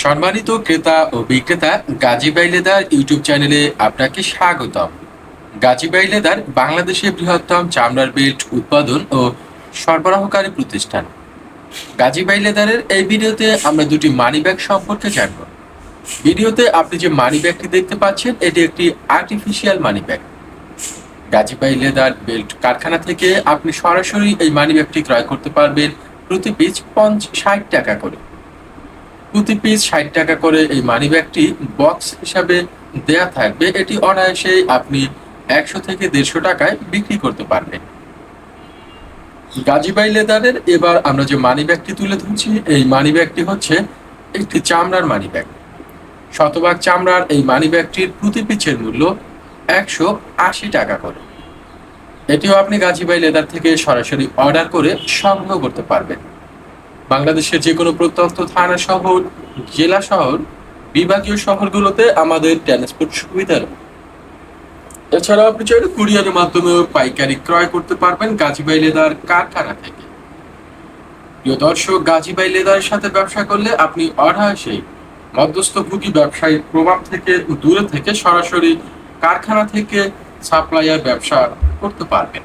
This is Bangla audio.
সম্মানিত ক্রেতা ও বিক্রেতা, গাজী বাই লেদার ইউটিউব চ্যানেলে আপনাকে স্বাগতম। গাজী বাই লেদার বাংলাদেশের বৃহত্তম চামড়ার বেল্ট উৎপাদন ও সরবরাহকারী প্রতিষ্ঠান। গাজী বাই লেদারের এই ভিডিওতে আমরা দুটি মানি ব্যাগ সম্পর্কে জানব। ভিডিওতে আপনি যে মানি ব্যাগটি দেখতে পাচ্ছেন, এটি একটি artificial money bag. Gazi by leather belt কারখানা থেকে আপনি সরাসরি এই মানি ব্যাগটি ক্রয় করতে পারবেন প্রতি পিস 60 টাকা করে। প্রতি পিস 60 টাকা করে এই মানি ব্যাগটি বক্স হিসাবে দেয়া থাকবে। এটি অনায়াসে আপনি 100 থেকে 150 টাকায় বিক্রি করতে পারবেন। গাজী বাই লেদারের এবার আমরা যে মানি ব্যাগটি তুলে ধরছি, এই মানি ব্যাগটি হচ্ছে একটি চামড়ার মানি ব্যাগ। শতভাগ চামড়ার এই মানি ব্যাগটির প্রতি পিসের মূল্য 180 টাকা করে। এটিও আপনি গাজী বাই লেদার থেকে সরাসরি অর্ডার করে সংগ্রহ করতে পারবেন। বাংলাদেশের যে কোনো প্রত্যন্ত থানা শহর, জেলা শহর, বিভাগীয় শহরগুলোতে আমাদের ট্রান্সপোর্ট সুবিধা রয়েছে। এছাড়াও আপনি চাইলে কুরিয়ারের মাধ্যমে পাইকারি ক্রয় করতে পারবেন গাজী বাই লেদার কারখানা থেকে। প্রিয় দর্শক, গাজী বাই লেদারের সাথে ব্যবসা করলে আপনি অনায়াসেই মধ্যস্থভোগী ব্যবসায়ীর প্রভাব থেকে দূরে থেকে সরাসরি কারখানা থেকে সাপ্লাইয়ার ব্যবসা করতে পারবেন।